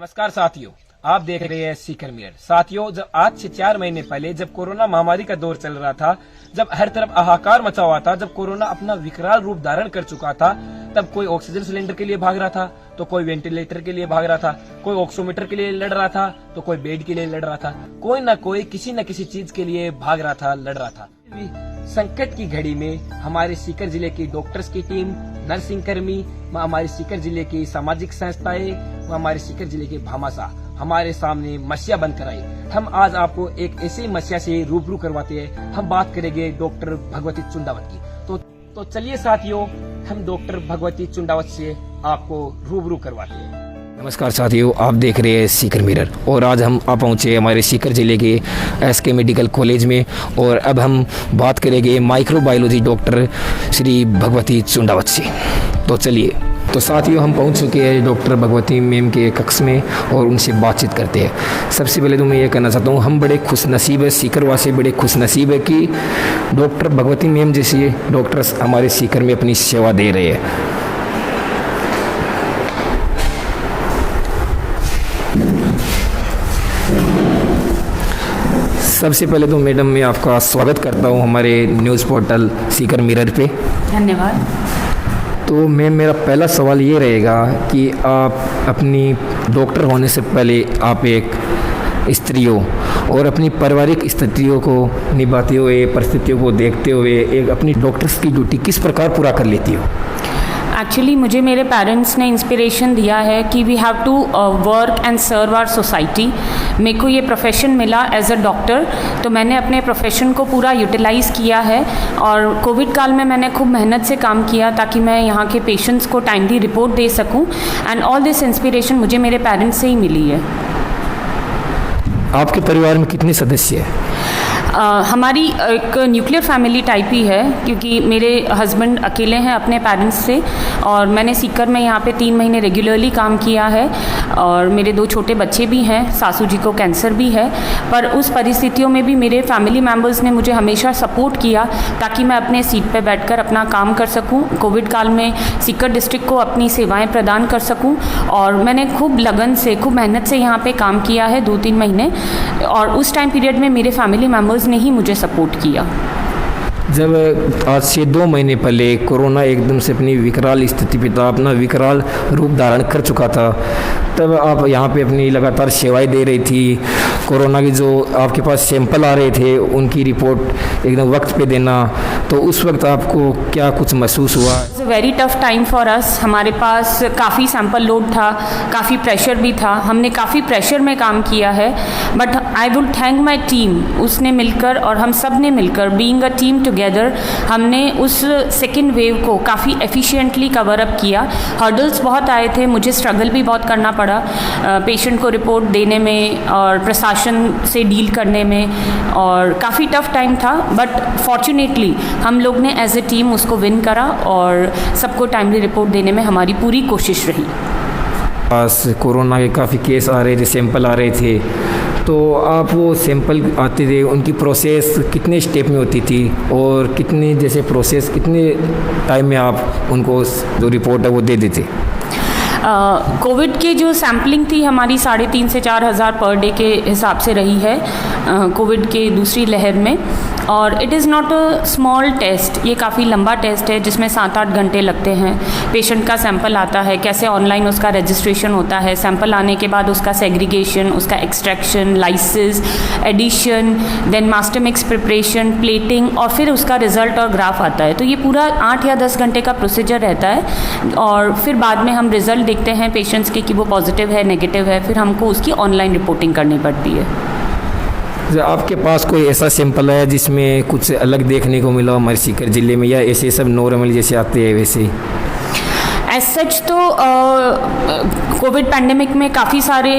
नमस्कार साथियों, आप देख रहे हैं सीकर मिरर। साथियों, जब आज से 4 महीने पहले जब कोरोना महामारी का दौर चल रहा था, जब हर तरफ हाहाकार मचा हुआ था, जब कोरोना अपना विकराल रूप धारण कर चुका था, तब कोई ऑक्सीजन सिलेंडर के लिए भाग रहा था, तो कोई वेंटिलेटर के लिए भाग रहा था, कोई ऑक्सीमीटर के लिए लड़ रहा था, तो कोई बेड के लिए लड़ रहा था, कोई न कोई किसी न किसी चीज के लिए भाग रहा था, लड़ रहा था। संकट की घड़ी में हमारे सीकर जिले की डॉक्टर्स की टीम, नर्सिंग कर्मी, हमारे सीकर जिले की सामाजिक संस्थाएं, हमारे सीकर जिले के भामाशाह हमारे सामने मस्या बनकर आई। हम आज आपको एक ऐसी मस्या से रूबरू करवाते हैं। हम बात करेंगे डॉक्टर भगवती चुंडावत की। तो चलिए साथियों, हम डॉक्टर भगवती चुंडावत से आपको रूबरू करवाते हैं। नमस्कार साथियों, आप देख रहे हैं सीकर मिरर और आज हम आ पहुँचे हमारे सीकर ज़िले के एसके मेडिकल कॉलेज में और अब हम बात करेंगे माइक्रोबायोलॉजी डॉक्टर श्री भगवती चुंडावत से। तो चलिए, तो साथियों हम पहुंच चुके हैं डॉक्टर भगवती मैम के कक्ष में और उनसे बातचीत करते हैं। सबसे पहले तो मैं ये कहना चाहता हूँ, हम बड़े खुशनसीब है, सीकरवासी बड़े खुशनसीब है कि डॉक्टर भगवती मैम जैसे डॉक्टर्स हमारे सीकर में अपनी सेवा दे रहे हैं। सबसे पहले तो मैडम मैं आपका स्वागत करता हूँ हमारे न्यूज़ पोर्टल सीकर मिरर पे। धन्यवाद। तो मैम मेरा पहला सवाल ये रहेगा कि आप अपनी डॉक्टर होने से पहले आप एक स्त्री हो और अपनी पारिवारिक स्थितियों को निभाते हुए, परिस्थितियों को देखते हुए एक अपनी डॉक्टर्स की ड्यूटी किस प्रकार पूरा कर लेती हो? एक्चुअली मुझे मेरे पेरेंट्स ने इंस्पिरेशन दिया है कि we have to work and serve our society. मेरे को ये प्रोफेशन मिला एज अ डॉक्टर, तो मैंने अपने प्रोफेशन को पूरा यूटिलाइज़ किया है और कोविड काल में मैंने खूब मेहनत से काम किया ताकि मैं यहाँ के पेशेंट्स को टाइमली रिपोर्ट दे सकूँ। एंड ऑल दिस इंस्पिरेशन मुझे मेरे पेरेंट्स से ही मिली है। आपके परिवार में कितने सदस्य हैं? हमारी एक न्यूक्लियर फैमिली टाइप ही है, क्योंकि मेरे हस्बैंड अकेले हैं अपने पेरेंट्स से और मैंने सीकर में यहाँ पे 3 महीने रेगुलरली काम किया है और मेरे 2 छोटे बच्चे भी हैं, सासू जी को कैंसर भी है। पर उस परिस्थितियों में भी मेरे फैमिली मेम्बर्स ने मुझे हमेशा सपोर्ट किया ताकि मैं अपने सीट पे बैठकर अपना काम कर सकूँ, कोविड काल में सीकर डिस्ट्रिक्ट को अपनी सेवाएँ प्रदान कर सकूँ। और मैंने खूब लगन से, खूब मेहनत से यहाँ पर काम किया है 2-3 महीने और उस टाइम पीरियड में मेरे फैमिली मेम्बर्स ने ही मुझे सपोर्ट किया। जब आज से 2 महीने पहले कोरोना एकदम से अपनी विकराल स्थिति पे था, अपना विकराल रूप धारण कर चुका था, तब आप यहाँ पे अपनी लगातार सेवाएं दे रही थी। कोरोना की जो आपके पास सैंपल आ रहे थे उनकी रिपोर्ट एकदम वक्त पे देना, तो उस वक्त आपको क्या कुछ महसूस हुआ? It's a very tough time for us. हमारे पास काफ़ी सैंपल लोड था, काफ़ी प्रेशर भी था, हमने काफ़ी प्रेशर में काम किया है। But I would thank my team, उसने मिलकर और हम सब ने मिलकर, बीइंग अ टीम टुगेदर, हमने उस सेकेंड वेव को काफ़ी एफिशिएंटली कवर अप किया। हर्डल्स बहुत आए थे, मुझे स्ट्रगल भी बहुत करना पड़ा पेशेंट को रिपोर्ट देने में और प्रशासन से डील करने में, और काफ़ी टफ टाइम था। बट फॉर्चुनेटली हम लोग ने एज ए टीम उसको विन करा और सबको टाइमली रिपोर्ट देने में हमारी पूरी कोशिश रही। पास कोरोना के काफ़ी केस आ रहे थे, सैंपल आ रहे थे, तो आप वो सैंपल आते थे उनकी प्रोसेस कितने स्टेप में होती थी और कितने जैसे प्रोसेस कितने टाइम में आप उनको जो रिपोर्ट है वो दे देते? कोविड की जो सैम्पलिंग थी हमारी 3,500 से 4,000 पर डे के हिसाब से रही है कोविड के दूसरी लहर में। और it is not a small test, ये काफ़ी लंबा टेस्ट है जिसमें 7-8 घंटे लगते हैं। पेशेंट का सैंपल आता है, कैसे ऑनलाइन उसका रजिस्ट्रेशन होता है, सैंपल आने के बाद उसका सेग्रीगेशन, उसका extraction, lysis, addition, then master mix preparation, plating और फिर उसका रिजल्ट और ग्राफ आता है। तो ये पूरा 8 या 10 घंटे का प्रोसीजर रहता है और फिर बाद में हम रिजल्ट देखते हैं पेशेंट्स के कि वो पॉजिटिव है, नेगेटिव है, फिर हमको उसकी ऑनलाइन रिपोर्टिंग करनी पड़ती है। आपके पास कोई ऐसा सैंपल है जिसमें कुछ अलग देखने को मिला हमारे सीकर ज़िले में, या ऐसे सब नॉर्मल जैसे आते हैं वैसे ही? एज सच तो कोविड पैंडेमिक में काफ़ी सारे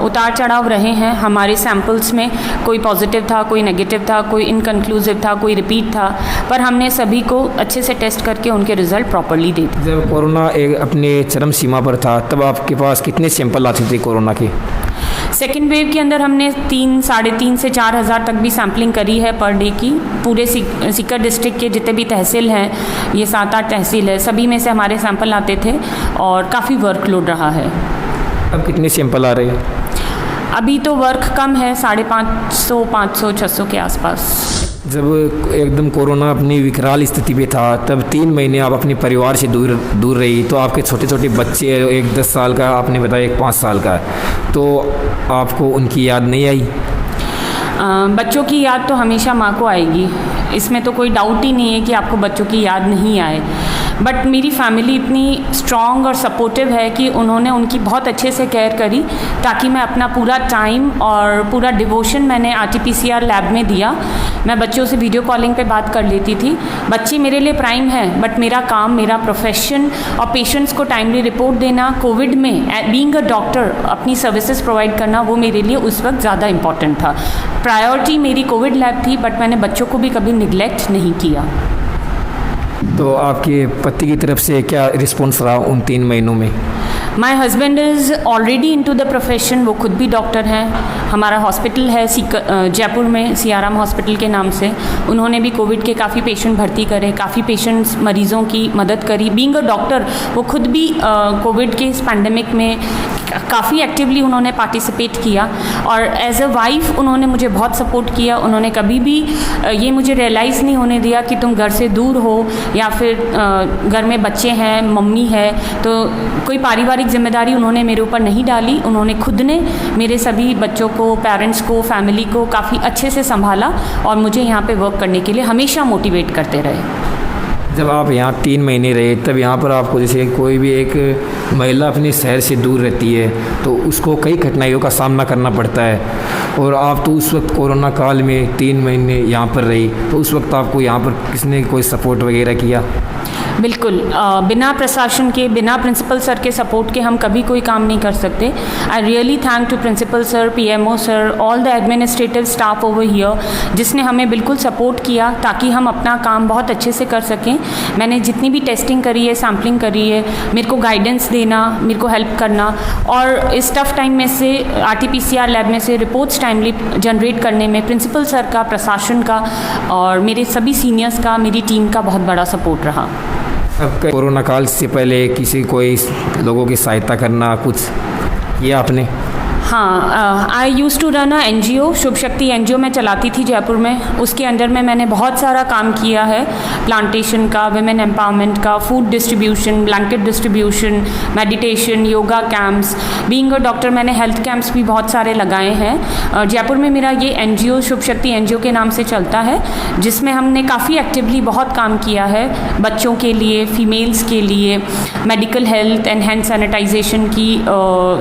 उतार चढ़ाव रहे हैं हमारे सैम्पल्स में। कोई पॉजिटिव था, कोई नेगेटिव था, कोई इनकन्क्लूसिव था, कोई रिपीट था, पर हमने सभी को अच्छे से टेस्ट करके उनके रिजल्ट प्रॉपर्ली दे दिए। जब कोरोना एक अपने चरम सीमा पर था तब आपके पास कितने सैंपल आते थे कोरोना के? सेकेंड वेव के अंदर हमने 3,500 से 4,000 तक भी सैम्पलिंग करी है पर डे की। पूरे सीकर डिस्ट्रिक्ट के जितने भी तहसील हैं, ये 7-8 तहसील है, सभी में से हमारे सैंपल आते थे और काफ़ी वर्कलोड रहा है। अब कितने सैंपल आ रहे हैं? अभी तो वर्क कम है, 550, 500, 600 के आसपास। जब एकदम कोरोना अपनी विकराल स्थिति पे था तब 3 महीने आप अपने परिवार से दूर रही, तो आपके छोटे छोटे बच्चे, एक 10 साल का आपने बताया, एक 5 साल का, तो आपको उनकी याद नहीं आई? बच्चों की याद तो हमेशा माँ को आएगी, इसमें तो कोई डाउट ही नहीं है कि आपको बच्चों की याद नहीं आए। बट मेरी फैमिली इतनी स्ट्रॉन्ग और सपोर्टिव है कि उन्होंने उनकी बहुत अच्छे से केयर करी, ताकि मैं अपना पूरा टाइम और पूरा डिवोशन मैंने RT-PCR लैब में दिया। मैं बच्चों से वीडियो कॉलिंग पे बात कर लेती थी। बच्चे मेरे लिए प्राइम है, बट मेरा काम, मेरा प्रोफेशन और पेशेंट्स को टाइमली रिपोर्ट देना, कोविड में बीइंग अ डॉक्टर अपनी सर्विसेज प्रोवाइड करना, वो मेरे लिए उस वक्त ज़्यादा इम्पॉर्टेंट था। प्रायोरिटी मेरी कोविड लैब थी, बट मैंने बच्चों को भी कभी निगलेक्ट नहीं किया। तो आपके पति की तरफ से क्या रिस्पॉन्स रहा उन 3 महीनों में? My husband is already into the profession, वो खुद भी डॉक्टर हैं। हमारा हॉस्पिटल है जयपुर में, सियाराम हॉस्पिटल के नाम से। उन्होंने भी कोविड के काफ़ी पेशेंट भर्ती करे, काफ़ी पेशेंट्स, मरीज़ों की मदद करी। बीइंग अ डॉक्टर वो खुद भी कोविड के इस पैंडमिक में काफ़ी एक्टिवली उन्होंने पार्टिसिपेट किया, और एज अ वाइफ उन्होंने मुझे बहुत सपोर्ट किया। उन्होंने कभी भी ये मुझे रियलाइज़ नहीं होने दिया कि तुम घर से दूर हो या फिर घर में बच्चे हैं, मम्मी है, तो कोई पारिवारिक जिम्मेदारी उन्होंने मेरे ऊपर नहीं डाली। उन्होंने खुद ने मेरे सभी बच्चों को, पेरेंट्स को, फैमिली को काफ़ी अच्छे से संभाला और मुझे यहाँ पे वर्क करने के लिए हमेशा मोटिवेट करते रहे। जब आप यहाँ 3 महीने रहे तब यहाँ पर आपको, जैसे कोई भी एक महिला अपने शहर से दूर रहती है तो उसको कई कठिनाइयों का सामना करना पड़ता है, और आप तो उस वक्त कोरोना काल में 3 महीने यहाँ पर रही, तो उस वक्त आपको यहाँ पर किसने कोई सपोर्ट वगैरह किया? बिल्कुल, बिना प्रशासन के, बिना प्रिंसिपल सर के सपोर्ट के हम कभी कोई काम नहीं कर सकते। I really thank to principal sir, PMO sir, all the administrative staff over here, जिसने हमें बिल्कुल सपोर्ट किया ताकि हम अपना काम बहुत अच्छे से कर सकें। मैंने जितनी भी टेस्टिंग करी है, सैम्पलिंग करी है, मेरे को गाइडेंस देना, मेरे को हेल्प करना, और इस टफ टाइम में से RT-PCR लैब में से रिपोर्ट्स टाइमली जनरेट करने में प्रिंसिपल सर का, प्रशासन का और मेरे सभी सीनियर्स का, मेरी टीम का बहुत बड़ा सपोर्ट रहा। अब कोरोना काल से पहले कोई लोगों की सहायता करना कुछ किया आपने? हाँ, I used to run a NGO, Shubh Shakti NGO मैं चलाती थी जयपुर में। उसके अंडर में मैंने बहुत सारा काम किया है, प्लांटेशन का, वुमेन एम्पावरमेंट का, food distribution, blanket distribution, meditation, yoga camps. Being a doctor मैंने हेल्थ कैंप्स भी बहुत सारे लगाए हैं। जयपुर में मेरा ये NGO शुभ शक्ति NGO के नाम से चलता है, जिसमें हमने काफ़ी एक्टिवली बहुत काम किया है बच्चों के लिए, फीमेल्स के लिए, medical health and hand sanitisation की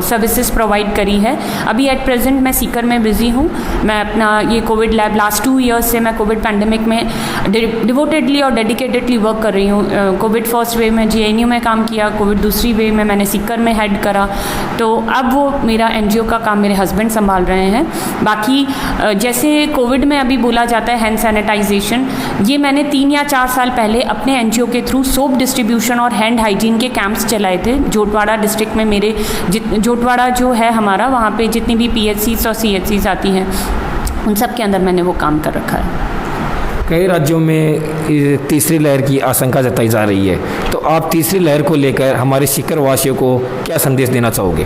सर्विसेज प्रोवाइड करी है। अभी एट प्रेजेंट मैं सीकर में बिज़ी हूँ। मैं अपना ये कोविड लैब लास्ट 2 ईयर्स से मैं कोविड पैंडमिक में डिवोटेडली और डेडिकेटेडली वर्क कर रही हूँ। कोविड फर्स्ट वेव में JNU में काम किया, कोविड दूसरी वेव में मैंने सीकर में हेड करा, तो अब वो मेरा NGO का काम मेरे हस्बैंड संभाल रहे हैं। बाकी जैसे कोविड में अभी बोला जाता है हैंड सैनिटाइजेशन, ये मैंने 3 या 4 साल पहले अपने NGO के थ्रू सोप डिस्ट्रीब्यूशन और हैंड हाइजीन के कैंप्स चलाए थे। जोटवाड़ा डिस्ट्रिक्ट में मेरे जोटवाड़ा जो है हमारा, वहाँ पे जितनी भी PHCs और CHCs आती हैं उन सब के अंदर मैंने वो काम कर रखा है। कई राज्यों में तीसरी लहर की आशंका जताई जा रही है, तो आप तीसरी लहर को लेकर हमारे सीकर वासियों को क्या संदेश देना चाहोगे?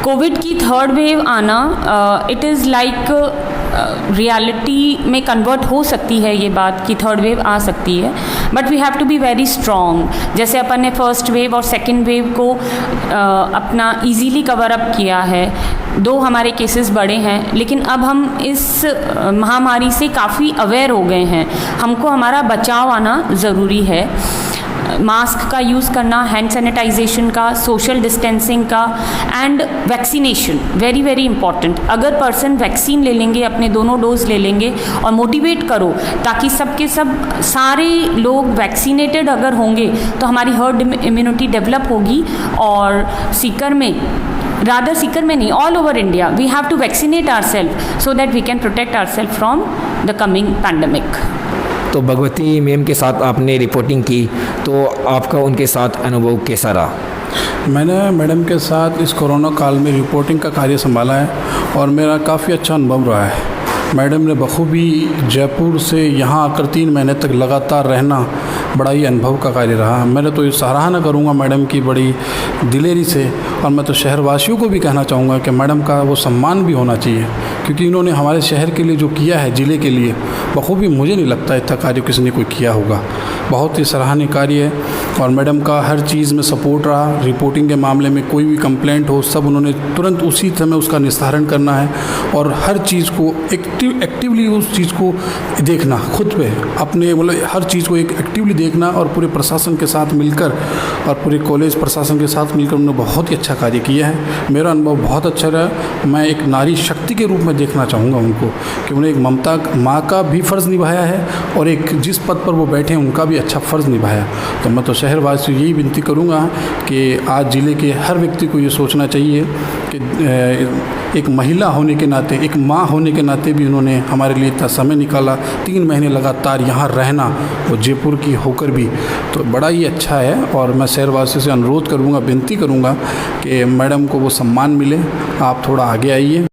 कोविड की 3rd वेव आना, इट इज़ लाइक रियलिटी में कन्वर्ट हो सकती है ये बात कि 3rd वेव आ सकती है, but we have to be very strong. जैसे अपन ने 1st वेव और 2nd वेव को अपना इजीली कवर अप किया है, 2 हमारे केसेस बड़े हैं, लेकिन अब हम इस महामारी से काफ़ी अवेयर हो गए हैं। हमको हमारा बचाव आना ज़रूरी है। मास्क का यूज़ करना, हैंड सैनिटाइजेशन का, सोशल डिस्टेंसिंग का and vaccination, very very important. अगर पर्सन वैक्सीन ले लेंगे, अपने दोनों डोज ले लेंगे और मोटिवेट करो ताकि सबके सब सारे लोग वैक्सीनेटेड अगर होंगे तो हमारी हर्ड इम्यूनिटी डेवलप होगी। और सीकर में नहीं, all over India we have to vaccinate ourself so that we can protect ourself from the coming pandemic. तो भगवती मैम के साथ आपने रिपोर्टिंग की, तो आपका उनके साथ अनुभव कैसा रहा? मैंने मैडम के साथ इस कोरोना काल में रिपोर्टिंग का कार्य संभाला है और मेरा काफ़ी अच्छा अनुभव रहा है। मैडम ने बखूबी जयपुर से यहाँ आकर 3 महीने तक लगातार रहना, बड़ा ही अनुभव का कार्य रहा। मैं तो ये सराहना करूँगा मैडम की बड़ी दिलेरी से, और मैं तो शहरवासियों को भी कहना चाहूँगा कि मैडम का वो सम्मान भी होना चाहिए, क्योंकि इन्होंने हमारे शहर के लिए जो किया है, ज़िले के लिए बखूबी, मुझे नहीं लगता इतना कार्य किसी ने कोई किया होगा। बहुत ही सराहनीय कार्य है, और मैडम का हर चीज़ में सपोर्ट रहा। रिपोर्टिंग के मामले में कोई भी कंप्लेंट हो, सब उन्होंने तुरंत उसी समय उसका निस्तारण करना है, और हर चीज़ को एक्टिवली उस चीज़ को देखना, खुद पे अपने मतलब हर चीज़ को एक एक्टिवली देखना, और पूरे प्रशासन के साथ मिलकर और पूरे कॉलेज प्रशासन के साथ मिलकर उन्होंने बहुत ही अच्छा कार्य किया है। मेरा अनुभव बहुत अच्छा रहा। मैं एक नारी शक्ति के रूप में देखना चाहूँगा उनको, कि उन्हें एक ममता माँ का भी फ़र्ज़ निभाया है, और एक जिस पद पर वो बैठे हैं उनका भी अच्छा फ़र्ज़ निभाया। तो मैं तो शहरवासियों यही विनती करूँगा कि आज ज़िले के हर व्यक्ति को ये सोचना चाहिए कि एक महिला होने के नाते, एक माँ होने के नाते भी उन्होंने हमारे लिए इतना समय निकाला, 3 महीने लगातार यहाँ रहना, वो जयपुर की होकर भी, तो बड़ा ही अच्छा है। और मैं शहरवासियों से अनुरोध करूँगा, विनती करूँगा कि मैडम को वो सम्मान मिले। आप थोड़ा आगे आइए।